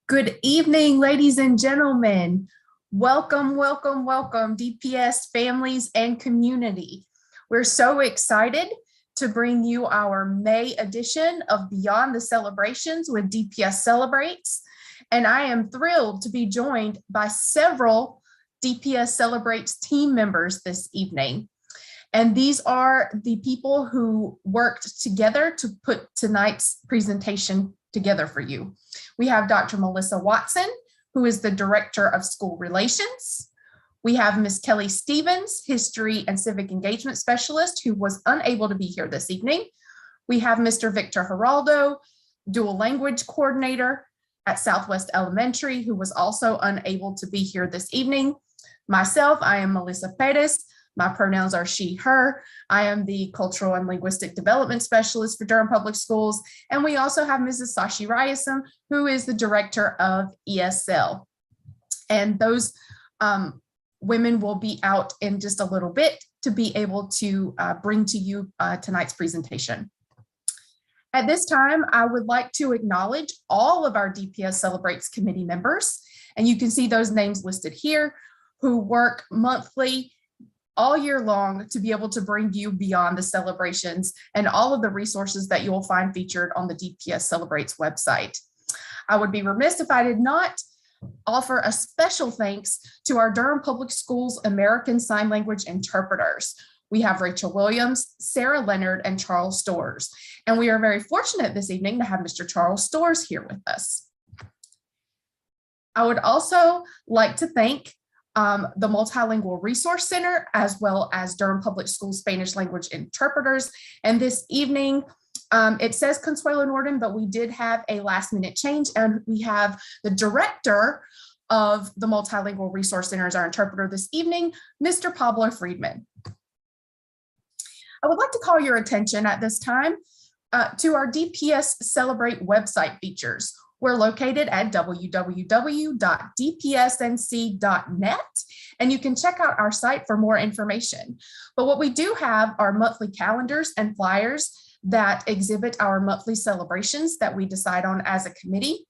Good evening, ladies and gentlemen. Welcome, welcome, welcome, DPS families and community. We're so excited to bring you our May edition of Beyond the Celebrations with DPS Celebrates. And I am thrilled to be joined by several DPS Celebrates team members this evening. And these are the people who worked together to put tonight's presentation together for you. We have Dr. Melissa Watson, who is the Director of School Relations. We have Ms. Kelly Stevens, History and Civic Engagement Specialist, who was unable to be here this evening. We have Mr. Victor Geraldo, Dual Language Coordinator at Southwest Elementary, who was also unable to be here this evening. Myself, I am Melissa Perez. My pronouns are she, her. I am the Cultural and Linguistic Development Specialist for Durham Public Schools. And we also have Mrs. Sashi Ryasam, who is the Director of ESL. And those women will be out in just a little bit to be able to bring to you tonight's presentation. At this time, I would like to acknowledge all of our DPS Celebrates committee members. And you can see those names listed here who work monthly all year long to be able to bring you beyond the celebrations and all of the resources that you will find featured on the DPS Celebrates website. I would be remiss if I did not offer a special thanks to our Durham Public Schools American Sign Language interpreters. We have Rachel Williams, Sarah Leonard, and Charles Storrs. And we are very fortunate this evening to have Mr. Charles Storrs here with us. I would also like to thank the Multilingual Resource Center, as well as Durham Public Schools Spanish language interpreters. And this evening, it says Consuelo Norden, but we did have a last minute change, and we have the director of the Multilingual Resource Center as our interpreter this evening, Mr. Pablo Friedman. I would like to call your attention at this time to our DPS Celebrate website features. We're located at www.dpsnc.net, and you can check out our site for more information. But what we do have are monthly calendars and flyers that exhibit our monthly celebrations that we decide on as a committee.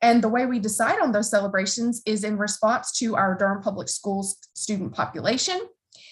And the way we decide on those celebrations is in response to our Durham Public Schools student population.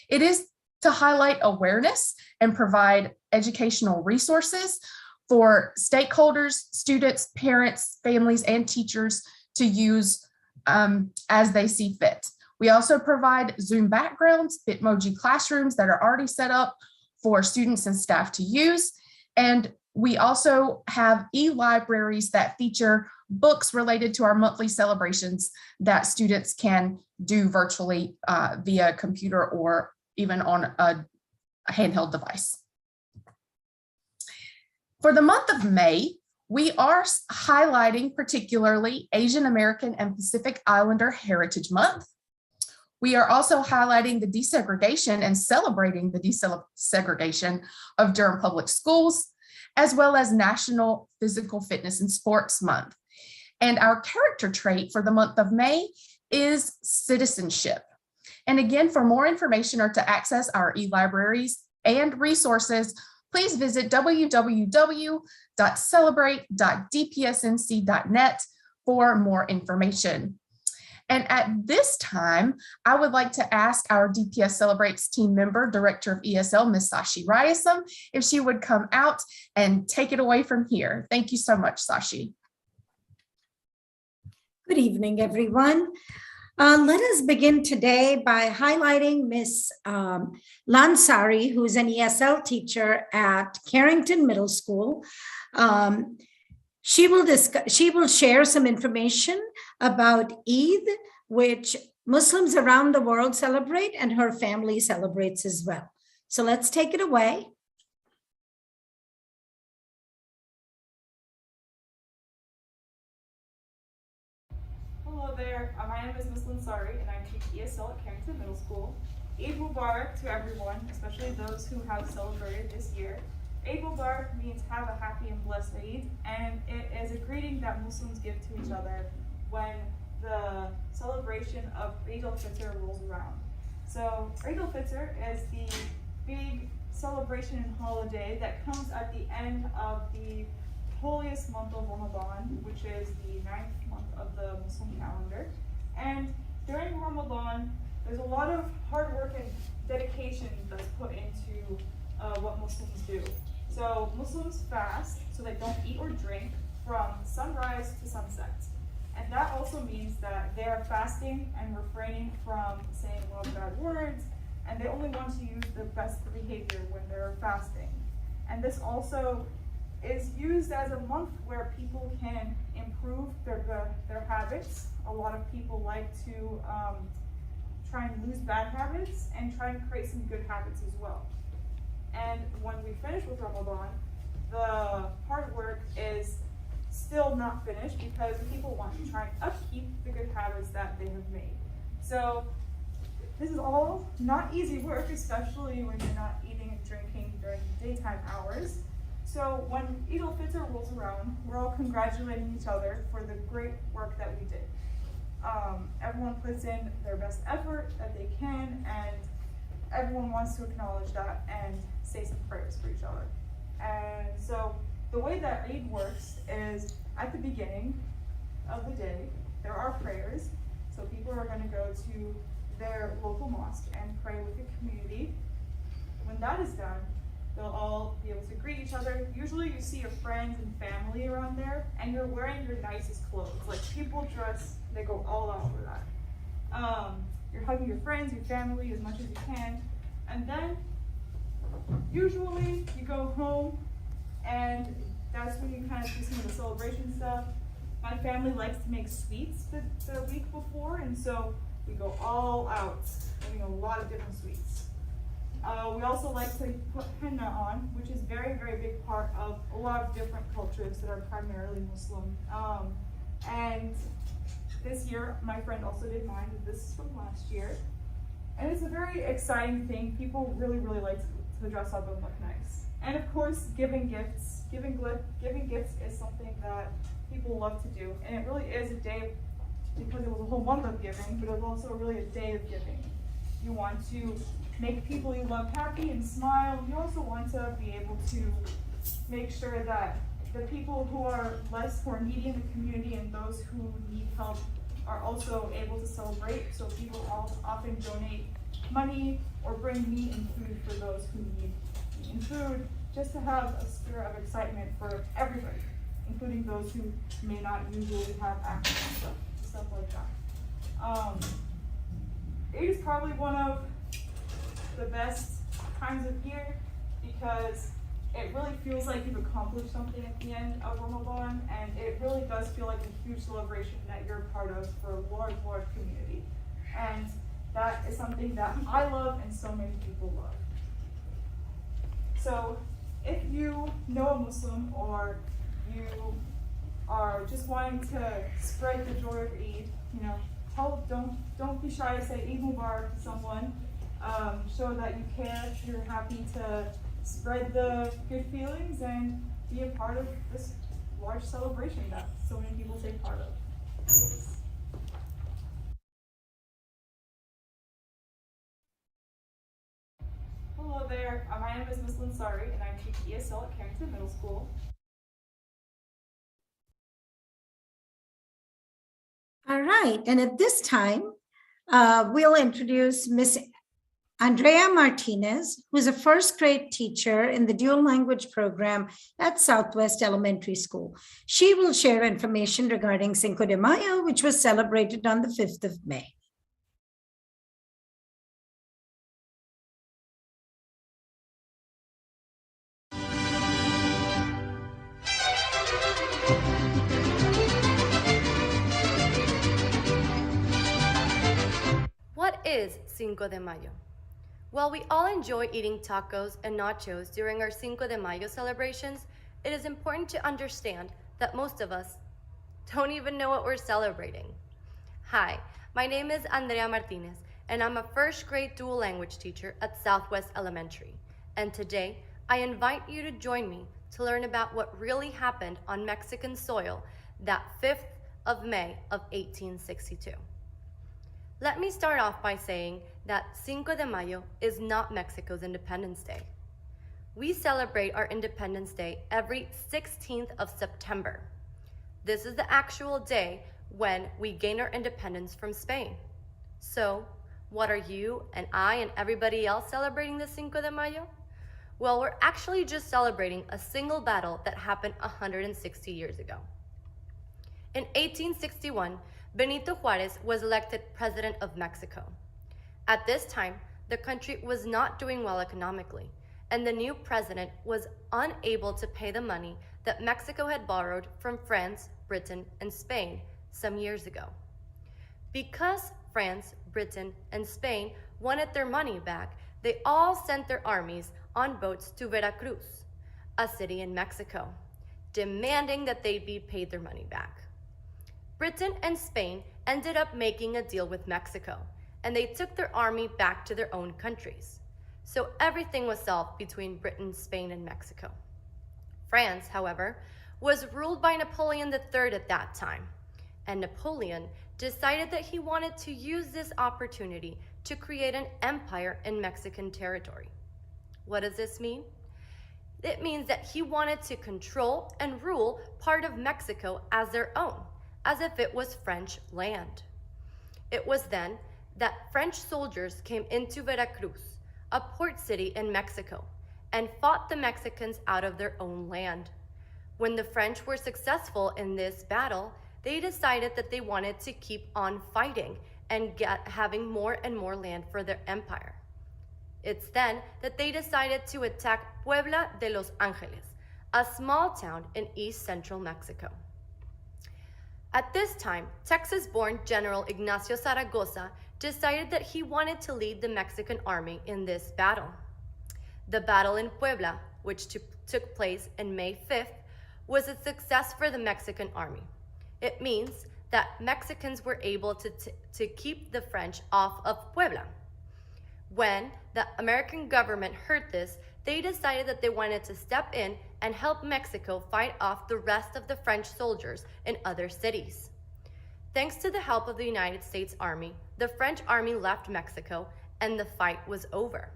It is to highlight awareness and provide educational resources for stakeholders, students, parents, families, and teachers to use as they see fit. We also provide Zoom backgrounds, Bitmoji classrooms that are already set up for students and staff to use. And we also have e-libraries that feature books related to our monthly celebrations that students can do virtually via computer or even on a handheld device. For the month of May, we are highlighting particularly Asian American and Pacific Islander Heritage Month. We are also highlighting the desegregation and celebrating the desegregation of Durham Public Schools, as well as National Physical Fitness and Sports Month. And our character trait for the month of May is citizenship. And again, for more information or to access our e-libraries and resources, please visit www.celebrate.dpsnc.net for more information. And at this time, I would like to ask our DPS Celebrates team member, Director of ESL, Ms. Sashi Ryasam, if she would come out and take it away from here. Thank you so much, Sashi. Good evening, everyone. Let us begin today by highlighting Ms. Lansari, who's an ESL teacher at Carrington Middle School. She will share some information about Eid, which Muslims around the world celebrate, and her family celebrates as well. So let's take it away. Hello there, my name is Ms. Lansari and I teach ESL at Carrington Middle School. Eid Mubarak to everyone, especially those who have celebrated this year. Eid Mubarak means have a happy and blessed Eid, and it is a greeting that Muslims give to each other when the celebration of Eid al-Fitr rolls around. So Eid al-Fitr is the big celebration and holiday that comes at the end of the holiest month of Ramadan, which is the 9th month of the Muslim calendar. And during Ramadan, there's a lot of hard work and dedication that's put into what Muslims do. So Muslims fast, so they don't eat or drink from sunrise to sunset. And that also means that they are fasting and refraining from saying a lot of bad words, and they only want to use the best behavior when they're fasting. And this also is used as a month where people can improve their habits. A lot of people like to try and lose bad habits and try and create some good habits as well. And when we finish with Ramadan, the hard work is still not finished because people want to try and upkeep the good habits that they have made. So this is all not easy work, especially when you're not eating and drinking during daytime hours. So when Eid al-Fitr rolls around, we're all congratulating each other for the great work that we did. Everyone puts in their best effort that they can, and everyone wants to acknowledge that and say some prayers for each other. And so the way that Eid works is at the beginning of the day, there are prayers. So people are going to go to their local mosque and pray with the community. When that is done, they'll all be able to greet each other. Usually you see your friends and family around there, and you're wearing your nicest clothes. Like people dress, they go all out for that. You're hugging your friends, your family as much as you can. And then usually you go home, and that's when you kind of do some of the celebration stuff. My family likes to make sweets the week before, and so we go all out, making a lot of different sweets. We also like to put henna on, which is a very, very big part of a lot of different cultures that are primarily Muslim. And this year, my friend also did mine, but this is from last year. And it's a very exciting thing. People really, really like to dress up and look nice. And of course, giving gifts. Giving gifts is something that people love to do. And it really is a day, because it was a whole month of giving, but it was also really a day of giving. You want to make people you love happy and smile. You also want to be able to make sure that the people who are needy in the community and those who need help are also able to celebrate. So people often donate money or bring meat and food for those who need meat and food, just to have a spirit of excitement for everybody, including those who may not usually have access to stuff like that. It is probably one of the best times of year because it really feels like you've accomplished something at the end of Ramadan, and it really does feel like a huge celebration that you're a part of for a large, large community. And that is something that I love and so many people love. So if you know a Muslim or you are just wanting to spread the joy of Eid, don't be shy to say Eid Mubarak to someone. Show that you care, you're happy to spread the good feelings and be a part of this large celebration that so many people take part of. Hello there, my name is Ms. Lansari and I teach ESL at Carrington Middle School. All right, and at this time, we'll introduce Miss Andrea Martinez, who is a first grade teacher in the dual language program at Southwest Elementary School. She will share information regarding Cinco de Mayo, which was celebrated on the 5th of May. What is Cinco de Mayo? While we all enjoy eating tacos and nachos during our Cinco de Mayo celebrations, it is important to understand that most of us don't even know what we're celebrating. Hi, my name is Andrea Martinez, and I'm a first grade dual language teacher at Southwest Elementary. And today, I invite you to join me to learn about what really happened on Mexican soil that 5th of May of 1862. Let me start off by saying that Cinco de Mayo is not Mexico's Independence Day. We celebrate our Independence Day every 16th of September. This is the actual day when we gain our independence from Spain. So, what are you and I and everybody else celebrating the Cinco de Mayo? Well, we're actually just celebrating a single battle that happened 160 years ago. In 1861, Benito Juárez was elected president of Mexico. At this time, the country was not doing well economically, and the new president was unable to pay the money that Mexico had borrowed from France, Britain, and Spain some years ago. Because France, Britain, and Spain wanted their money back, they all sent their armies on boats to Veracruz, a city in Mexico, demanding that they be paid their money back. Britain and Spain ended up making a deal with Mexico, and they took their army back to their own countries. So everything was solved between Britain, Spain, and Mexico. France, however, was ruled by Napoleon III at that time, and Napoleon decided that he wanted to use this opportunity to create an empire in Mexican territory. What does this mean? It means that he wanted to control and rule part of Mexico as their own, as if it was French land. It was then that French soldiers came into Veracruz, a port city in Mexico, and fought the Mexicans out of their own land. When the French were successful in this battle, they decided that they wanted to keep on fighting and having more and more land for their empire. It's then that they decided to attack Puebla de los Angeles, a small town in east central Mexico. At this time, Texas-born General Ignacio Zaragoza decided that he wanted to lead the Mexican army in this battle. The battle in Puebla, which took place in May 5th, was a success for the Mexican army. It means that Mexicans were able to keep the French off of Puebla. When the American government heard this, they decided that they wanted to step in and help Mexico fight off the rest of the French soldiers in other cities. Thanks to the help of the United States Army, the French army left Mexico and the fight was over.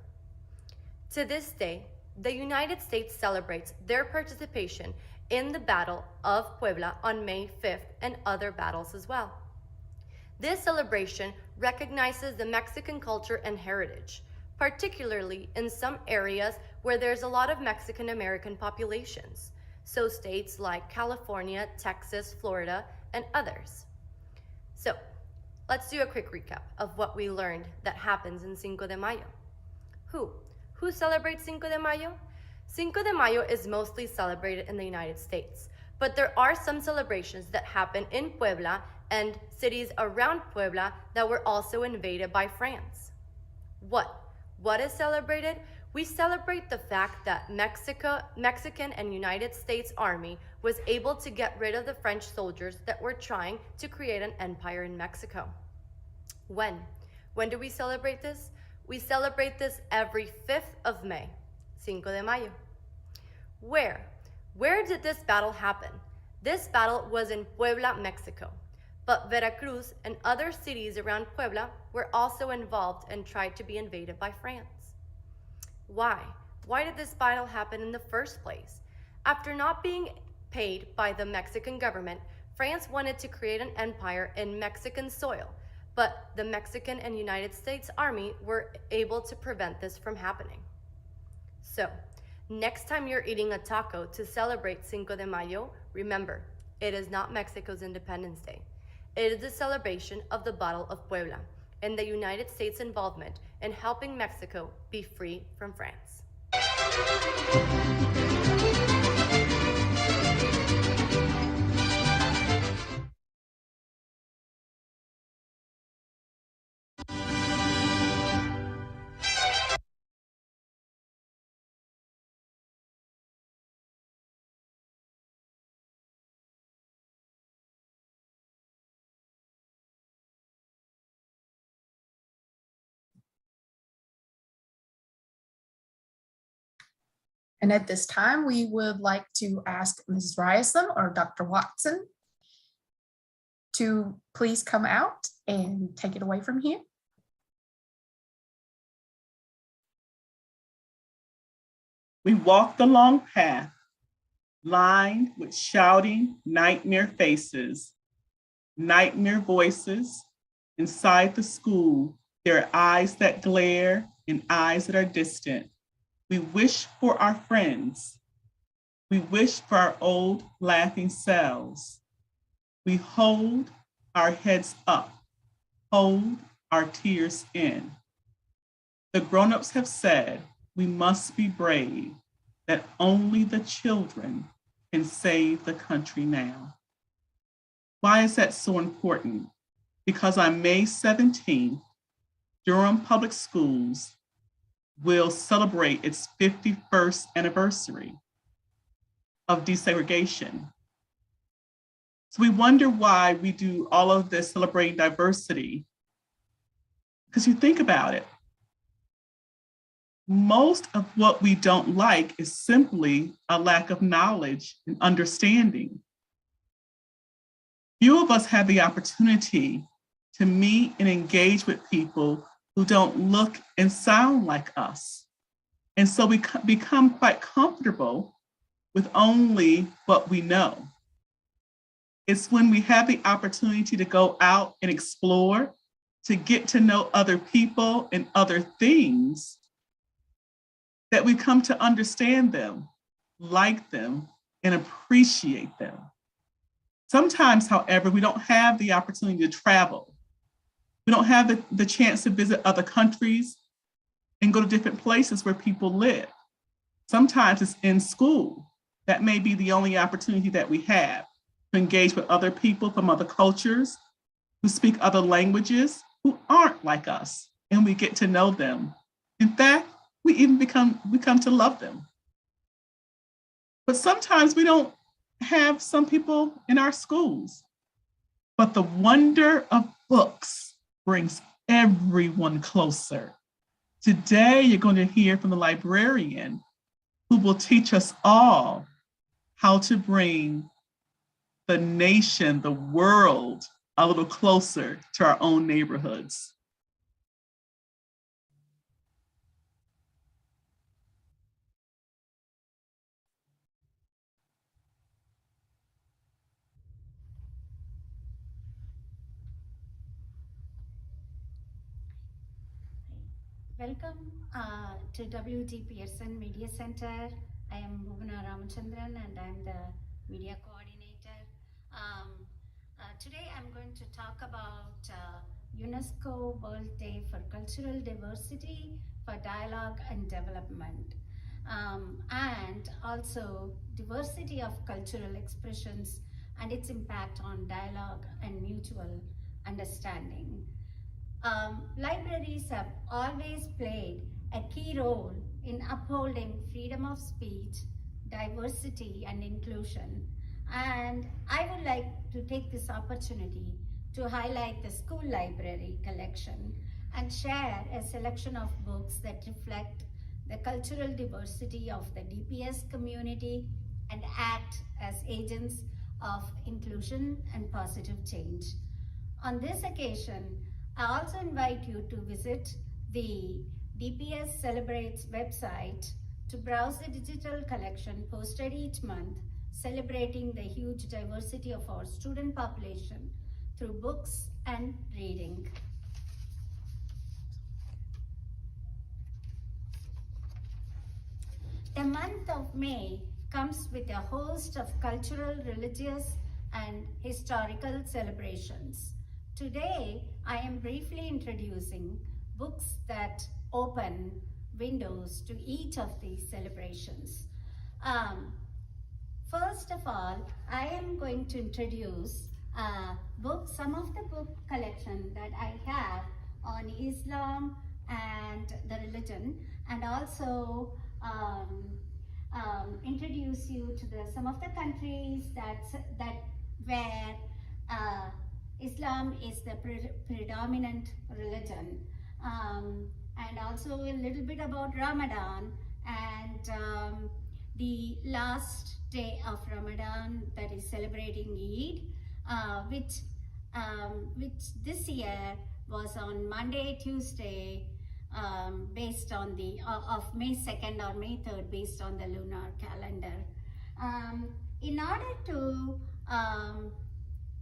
To this day, the United States celebrates their participation in the Battle of Puebla on May 5th and other battles as well. This celebration recognizes the Mexican culture and heritage, particularly in some areas where there's a lot of Mexican American populations, so states like California, Texas, Florida, and others. So, let's do a quick recap of what we learned that happens in Cinco de Mayo. Who celebrates Cinco de Mayo? Cinco de Mayo is mostly celebrated in the United States, but there are some celebrations that happen in Puebla and cities around Puebla that were also invaded by France. What is celebrated? We celebrate the fact that Mexican and United States Army was able to get rid of the French soldiers that were trying to create an empire in Mexico. When do we celebrate this? We celebrate this every 5th of May, Cinco de Mayo. Where did this battle happen? This battle was in Puebla, Mexico, but Veracruz and other cities around Puebla were also involved and tried to be invaded by France. Why? Why did this battle happen in the first place? After not being paid by the Mexican government, France wanted to create an empire in Mexican soil, but the Mexican and United States Army were able to prevent this from happening. So, next time you're eating a taco to celebrate Cinco de Mayo, remember, it is not Mexico's Independence Day. It is a celebration of the Battle of Puebla and the United States' involvement in helping Mexico be free from France. And at this time, we would like to ask Mrs. Ryerson or Dr. Watson to please come out and take it away from here. We walk the long path, lined with shouting nightmare faces, nightmare voices. Inside the school, there are eyes that glare and eyes that are distant. We wish for our friends. We wish for our old laughing selves. We hold our heads up, hold our tears in. The grown-ups have said we must be brave, that only the children can save the country now. Why is that so important? Because on May 17th, Durham Public Schools will celebrate its 51st anniversary of desegregation. So we wonder why we do all of this celebrating diversity. Because you think about it, most of what we don't like is simply a lack of knowledge and understanding. Few of us have the opportunity to meet and engage with people who don't look and sound like us. And so we become quite comfortable with only what we know. It's when we have the opportunity to go out and explore, to get to know other people and other things, that we come to understand them, like them, and appreciate them. Sometimes, however, we don't have the opportunity to travel. We don't have the chance to visit other countries and go to different places where people live. Sometimes it's in school. That may be the only opportunity that we have to engage with other people from other cultures who speak other languages, who aren't like us, and we get to know them. In fact, we even come to love them. But sometimes we don't have some people in our schools. But the wonder of books brings everyone closer. Today, you're going to hear from the librarian who will teach us all how to bring the nation, the world, a little closer to our own neighborhoods. Welcome to WDPS Media Center. I am Bhuvana Ramachandran and I'm the media coordinator. Today I'm going to talk about UNESCO World Day for Cultural Diversity for Dialogue and Development, and also diversity of cultural expressions and its impact on dialogue and mutual understanding. Libraries have always played a key role in upholding freedom of speech, diversity, and inclusion. And I would like to take this opportunity to highlight the school library collection and share a selection of books that reflect the cultural diversity of the DPS community and act as agents of inclusion and positive change. On this occasion, I also invite you to visit the DPS Celebrates website to browse the digital collection posted each month, celebrating the huge diversity of our student population through books and reading. The month of May comes with a host of cultural, religious, and historical celebrations. Today, I am briefly introducing books that open windows to each of these celebrations. First of all, I am going to introduce some of the book collection that I have on Islam and the religion, and also introduce you to some of the countries where Islam is the predominant religion, and also a little bit about Ramadan and the last day of Ramadan, that is celebrating Eid, which this year was on Monday, Tuesday, based on the of May 2nd or May 3rd based on the lunar calendar. In order to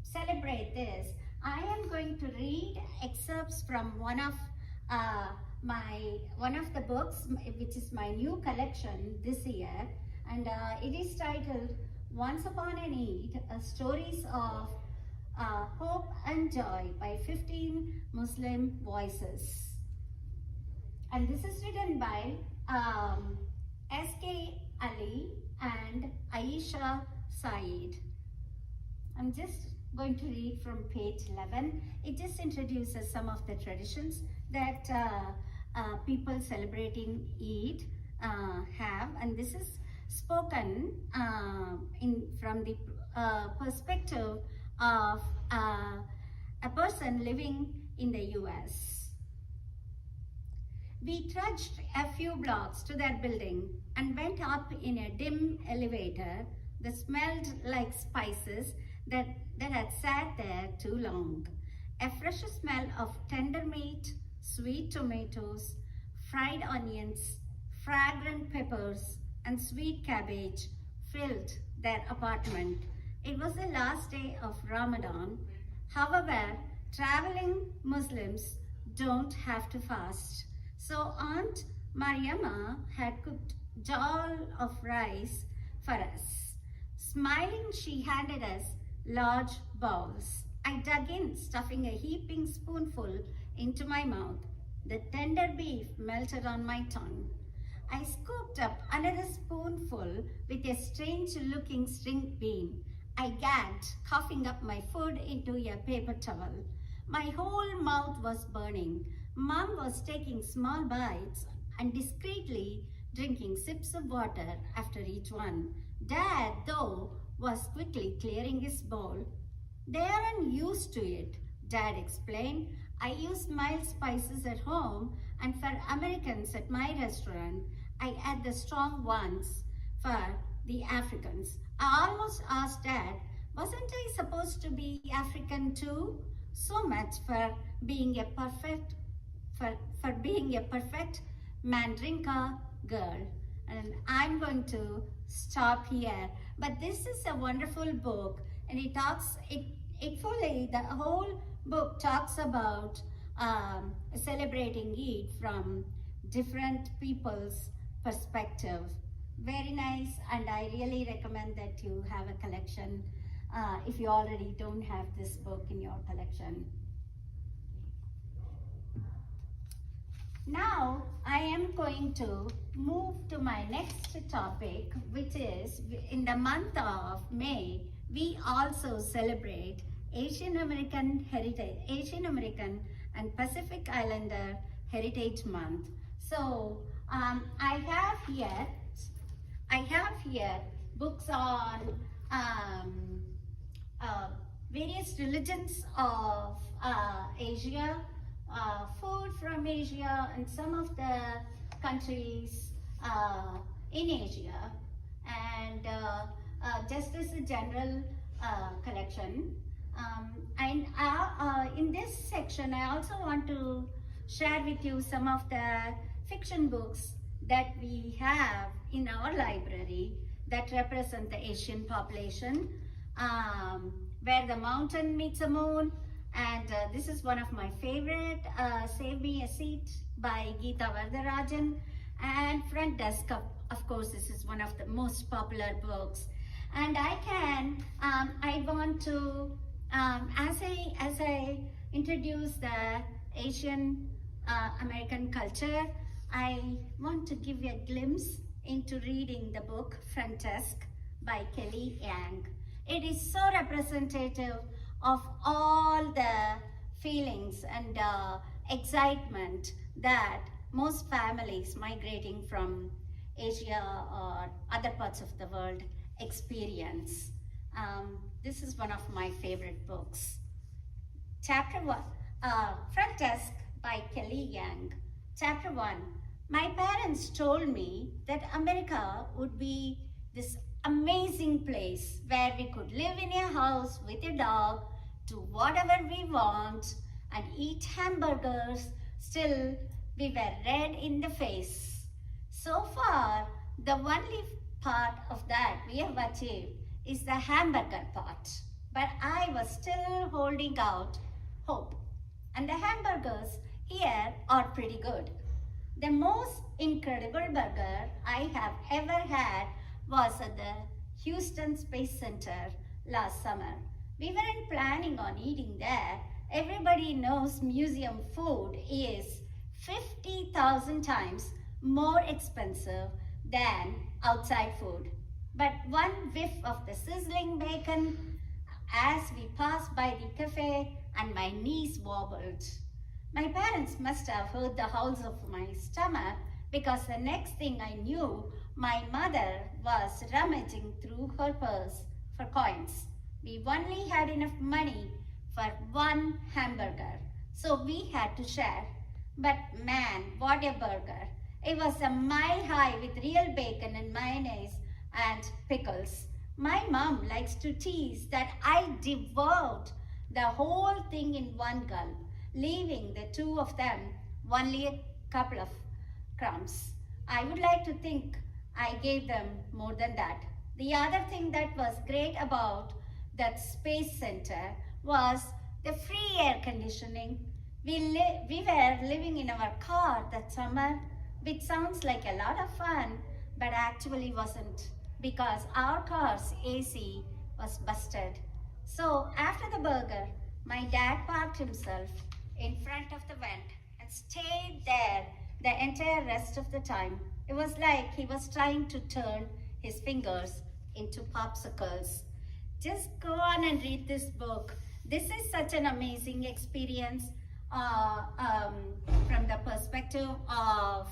celebrate this, I am going to read excerpts from one of the books, which is my new collection this year, and it is titled Once Upon an Eid, Stories of Hope and Joy by 15 Muslim Voices. And this is written by S.K. Ali and Aisha Saeed. I'm just going to read from page 11. It just introduces some of the traditions that people celebrating Eid have, and this is spoken from the perspective of a person living in the US. We trudged a few blocks to their building and went up in a dim elevator that smelled like spices that had sat there too long. A fresh smell of tender meat, sweet tomatoes, fried onions, fragrant peppers, and sweet cabbage filled their apartment. It was the last day of Ramadan. However, traveling Muslims don't have to fast. So Aunt Mariama had cooked jal of rice for us. Smiling, she handed us large bowls. I dug in, stuffing a heaping spoonful into my mouth. The tender beef melted on my tongue. I scooped up another spoonful with a strange-looking string bean. I gagged, coughing up my food into a paper towel. My whole mouth was burning. Mom was taking small bites and discreetly drinking sips of water after each one. Dad, though, was quickly clearing his bowl. They aren't used to it, Dad explained. I use mild spices at home, and for Americans at my restaurant, I add the strong ones for the Africans. I almost asked Dad, wasn't I supposed to be African too? So much for being a perfect Mandrinka girl. And I'm going to stop here. But this is a wonderful book, and it fully, the whole book talks about celebrating Eid from different people's perspective. Very nice, and I really recommend that you have a collection if you already don't have this book in your collection. Now, I am going to move to my next topic, which is in the month of May, we also celebrate Asian American and Pacific Islander Heritage Month. So, I have here books on various religions of Asia, food from Asia, and some of the countries in Asia, and just as a general collection. And in this section, I also want to share with you some of the fiction books that we have in our library that represent the Asian population, Where the Mountain Meets the Moon, and this is one of my favorite, Save Me a Seat by Geeta Vardarajan, and Front Desk, of course, this is one of the most popular books. And I want to, as I introduce the Asian American culture, I want to give you a glimpse into reading the book Front Desk by Kelly Yang. It is so representative of all the feelings and excitement that most families migrating from Asia or other parts of the world experience. This is one of my favorite books. Chapter 1, Front Desk by Kelly Yang. Chapter 1, my parents told me that America would be this amazing place where we could live in a house with a dog, do whatever we want, and eat hamburgers, still we were red in the face. So far, the only part of that we have achieved is the hamburger part. But I was still holding out hope. And the hamburgers here are pretty good. The most incredible burger I have ever had was at the Houston Space Center last summer. We weren't planning on eating there. Everybody knows museum food is 50,000 times more expensive than outside food. But one whiff of the sizzling bacon as we passed by the cafe and my knees wobbled. My parents must have heard the howls of my stomach because the next thing I knew, my mother was rummaging through her purse for coins. We only had enough money for one hamburger, so we had to share. But man, what a burger! It was a mile high with real bacon and mayonnaise and pickles. My mom likes to tease that I devoured the whole thing in one gulp, leaving the two of them only a couple of crumbs. I would like to think I gave them more than that. The other thing that was great about that space center was the free air conditioning. We were living in our car that summer, which sounds like a lot of fun, but actually wasn't because our car's AC was busted. So after the burger, my dad parked himself in front of the vent and stayed there the entire rest of the time. It was like he was trying to turn his fingers into popsicles. Just go on and read this book. This is such an amazing experience from the perspective of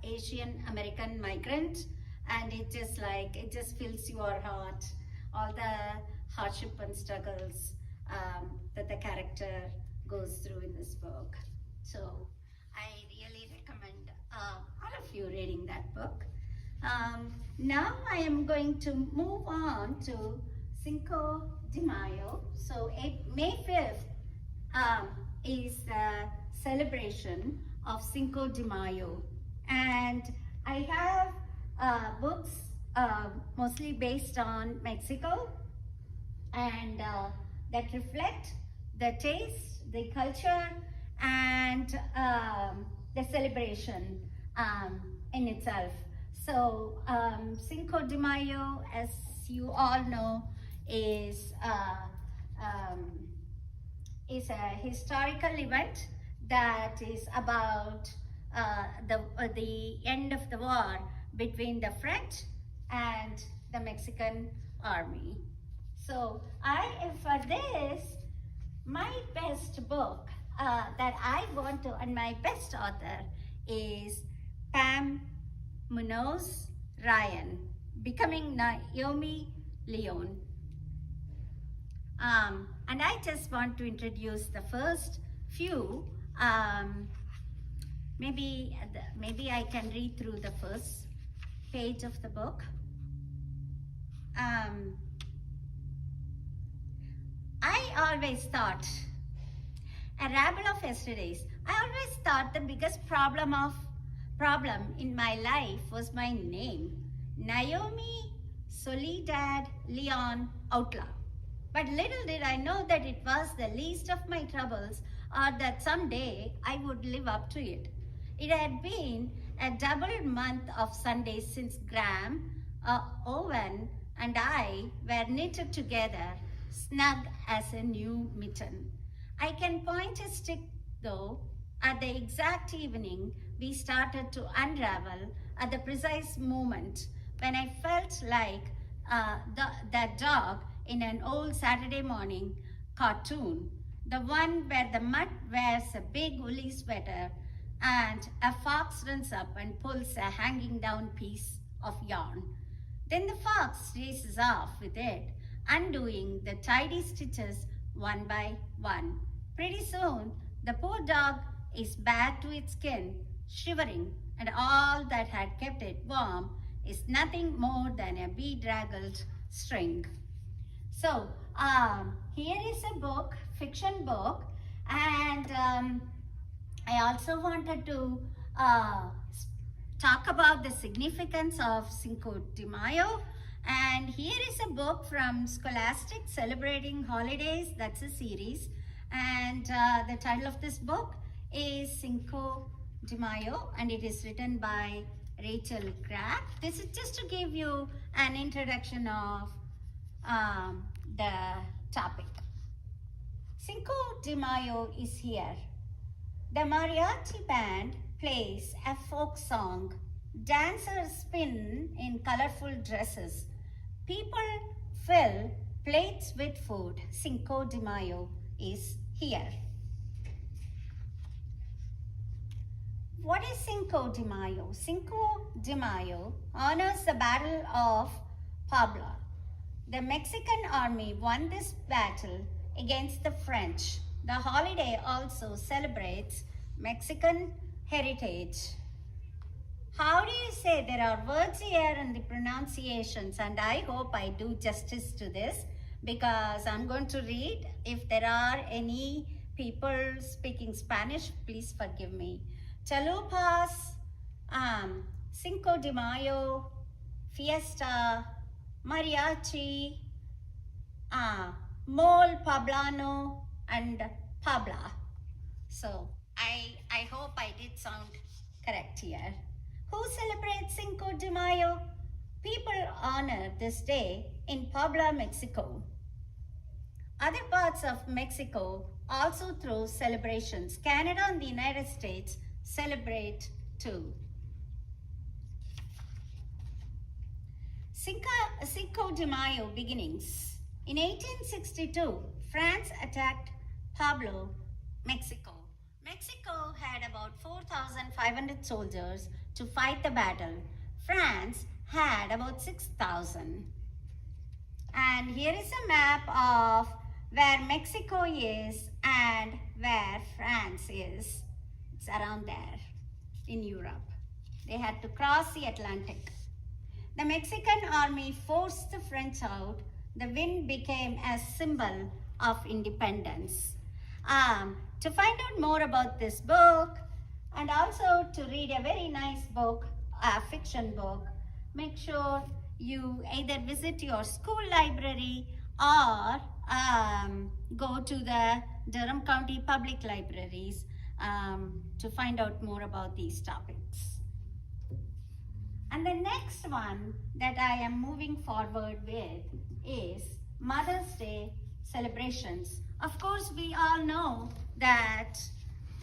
Asian American migrant, and it just fills your heart. All the hardship and struggles that the character goes through in this book. So I really recommend all of you reading that book. Now I am going to move on to Cinco de Mayo. So May 5th is the celebration of Cinco de Mayo. And I have books mostly based on Mexico and that reflect the taste, the culture, and the celebration in itself. So Cinco de Mayo, as you all know, is a historical event that is about the end of the war between the French and the Mexican army. So for this, my best book that I want to, and my best author is Pam Munoz Ryan, Becoming Naomi Leon. And I just want to introduce the first few. Maybe I can read through the first page of the book. I always thought, a rabble of yesterdays, I always thought the biggest problem in my life was my name, Naomi Soledad Leon Outlaw. But little did I know that it was the least of my troubles, or that someday I would live up to it. It had been a double month of Sundays since Graham, Owen, and I were knitted together, snug as a new mitten. I can point a stick, though, at the exact evening we started to unravel, at the precise moment when I felt like that dog in an old Saturday morning cartoon, the one where the mutt wears a big woolly sweater and a fox runs up and pulls a hanging down piece of yarn. Then the fox races off with it, undoing the tidy stitches one by one. Pretty soon, the poor dog is bare to its skin, shivering, and all that had kept it warm is nothing more than a bedraggled string. So, here is a book, fiction book, and I also wanted to talk about the significance of Cinco de Mayo. And here is a book from Scholastic Celebrating Holidays. That's a series. And the title of this book is Cinco de Mayo, and it is written by Rachel Craft. This is just to give you an introduction of the topic. Cinco de Mayo is here. The mariachi band plays a folk song. Dancers spin in colorful dresses. People fill plates with food. Cinco de Mayo is here. What is Cinco de Mayo? Cinco de Mayo honors the Battle of Puebla. The Mexican army won this battle against the French. The holiday also celebrates Mexican heritage. How do you say? There are words here and the pronunciations, and I hope I do justice to this because I'm going to read. If there are any people speaking Spanish, please forgive me. Chalupas, Cinco de Mayo, Fiesta, Mariachi, Mole Poblano, and Pabla. So I hope I did sound correct here. Who celebrates Cinco de Mayo? People honor this day in Puebla, Mexico. Other parts of Mexico also throw celebrations. Canada and the United States celebrate too. Cinco de Mayo beginnings. In 1862, France attacked Puebla, Mexico. Mexico had about 4,500 soldiers to fight the battle. France had about 6,000. And here is a map of where Mexico is and where France is. It's around there in Europe. They had to cross the Atlantic. The Mexican army forced the French out. The wind became a symbol of independence. To find out more about this book and also to read a very nice book, a fiction book, make sure you either visit your school library or go to the Durham County Public Libraries to find out more about these topics. And the next one that I am moving forward with is Mother's Day celebrations. Of course, we all know that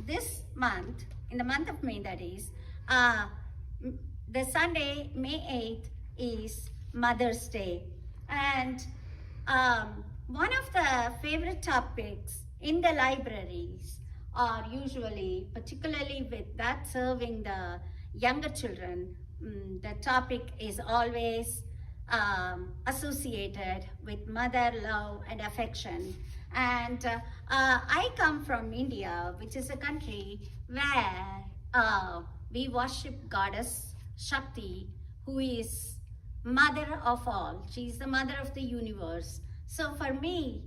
this month, in the month of May that is, the Sunday, May 8th is Mother's Day. And one of the favorite topics in the libraries are usually, particularly with that serving the younger children, the topic is always associated with mother love and affection. And I come from India, which is a country where we worship goddess Shakti, who is mother of all. She is the mother of the universe. So for me,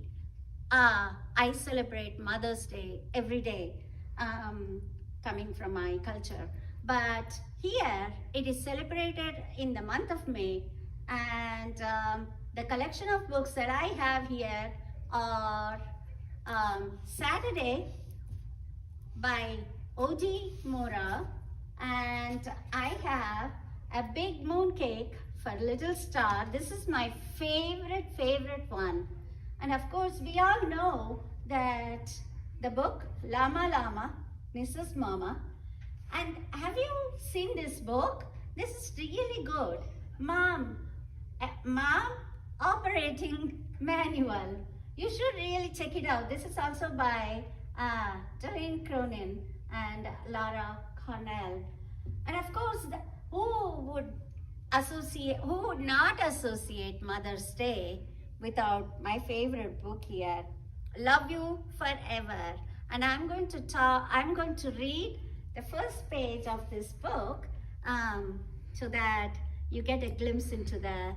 I celebrate Mother's Day every day, coming from my culture. But here, it is celebrated in the month of May, and the collection of books that I have here are Saturday by O.D. Mora, and I have a big moon cake for Little Star. This is my favorite one. And of course, we all know that the book Lama Lama, Mrs. Mama. And have you seen this book? This is really good. Mom Operating Manual. You should really check it out. This is also by Doreen Cronin and Laura Cornell. And of course, who would not associate Mother's Day without my favorite book here, Love You Forever. And I'm going to read the first page of this book so that you get a glimpse into the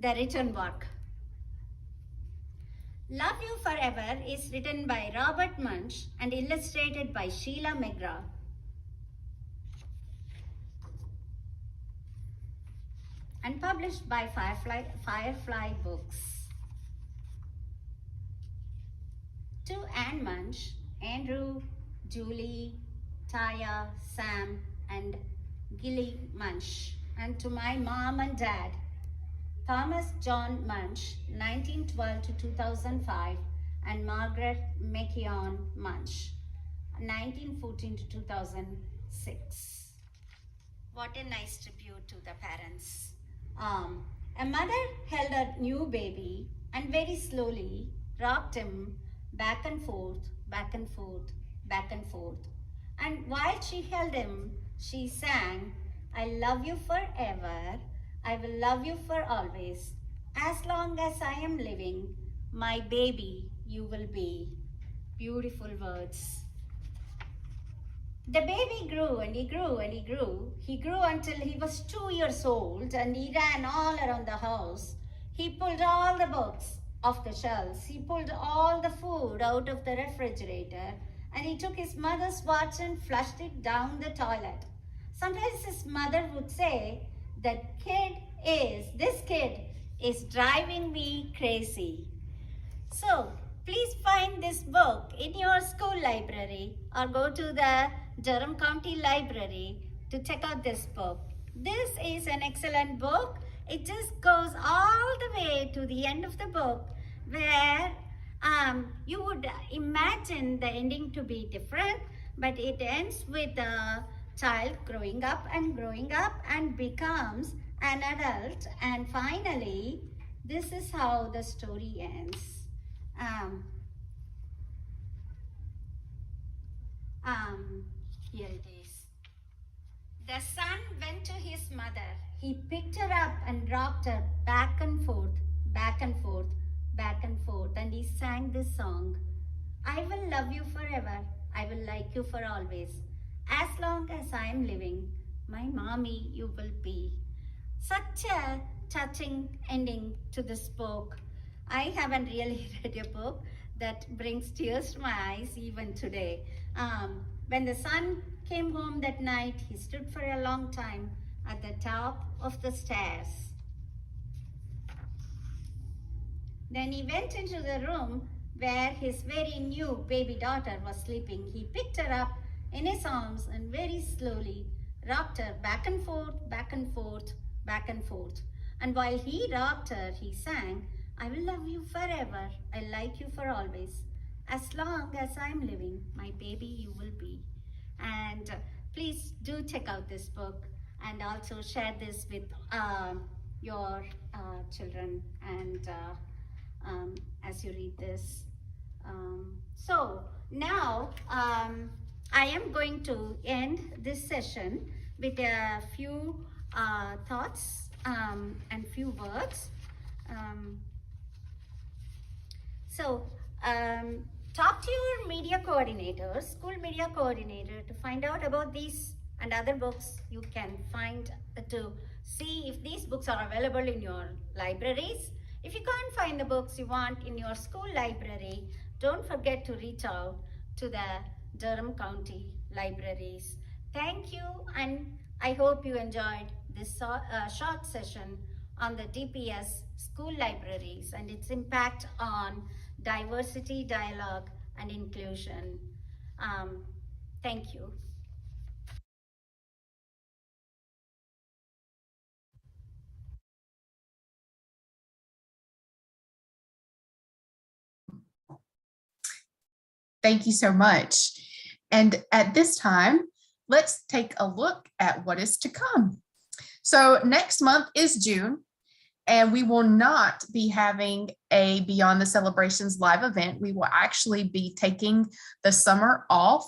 written work. Love You Forever is written by Robert Munch and illustrated by Sheila McGraw. And published by Firefly Books. To Anne Munch, Andrew, Julie, Taya, Sam, and Gilly Munch. And to my mom and dad, Thomas John Munch, 1912 to 2005, and Margaret McKeown Munch, 1914 to 2006. What a nice tribute to the parents. A mother held a new baby and very slowly rocked him back and forth, back and forth, back and forth. And while she held him, she sang, I love you forever, I will love you for always. As long as I am living, my baby you will be. Beautiful words. The baby grew and he grew and he grew. He grew until he was 2 years old and he ran all around the house. He pulled all the books off the shelves. He pulled all the food out of the refrigerator and he took his mother's watch and flushed it down the toilet. Sometimes his mother would say, this kid is driving me crazy. So please find this book in your school library or go to the Durham County Library to check out this book. This is an excellent book. It just goes all the way to the end of the book where you would imagine the ending to be different, but it ends with the child growing up and becomes an adult, and finally this is how the story ends. Here it is. The son went to his mother. He picked her up and rocked her back and forth, back and forth, back and forth, and he sang this song. I will love you forever. I will like you for always. As long as I am living, my mommy you will be. Such a touching ending to this book. I haven't really read a book that brings tears to my eyes even today. When the son came home that night, he stood for a long time at the top of the stairs. Then he went into the room where his very new baby daughter was sleeping. He picked her up in his arms and very slowly rocked her back and forth, back and forth, back and forth. And while he rocked her, he sang, I will love you forever, I like you for always. As long as I'm living, my baby you will be. And please do check out this book and also share this with your children and as you read this. So now I am going to end this session with a few thoughts and few words. Talk to your media coordinator, school media coordinator, to find out about these and other books you can find, to see if these books are available in your libraries. If you can't find the books you want in your school library, don't forget to reach out to the Durham County libraries. Thank you, and I hope you enjoyed this short session on the DPS school libraries and its impact on diversity, dialogue, and inclusion. Thank you. Thank you so much. And at this time, let's take a look at what is to come. So next month is June, and we will not be having a Beyond the Celebrations live event. We will actually be taking the summer off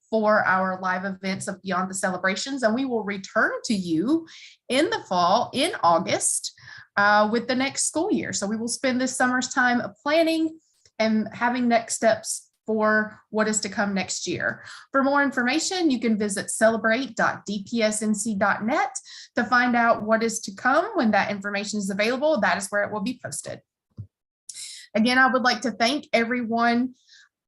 for our live events of Beyond the Celebrations, and we will return to you in the fall, in August, with the next school year. So we will spend this summer's time planning and having next steps for what is to come next year. For more information, you can visit celebrate.dpsnc.net to find out what is to come when that information is available. That is where it will be posted. Again, I would like to thank everyone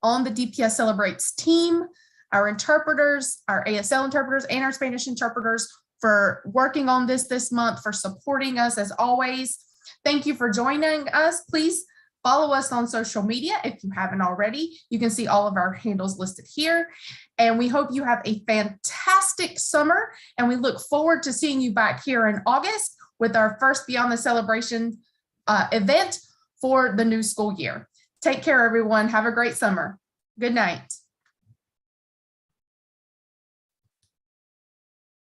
on the DPS Celebrates team, our interpreters, our ASL interpreters, and our Spanish interpreters for working on this month, for supporting us as always. Thank you for joining us. Please follow us on social media if you haven't already. You can see all of our handles listed here. And we hope you have a fantastic summer. And we look forward to seeing you back here in August with our first Beyond the Celebration event for the new school year. Take care, everyone. Have a great summer. Good night.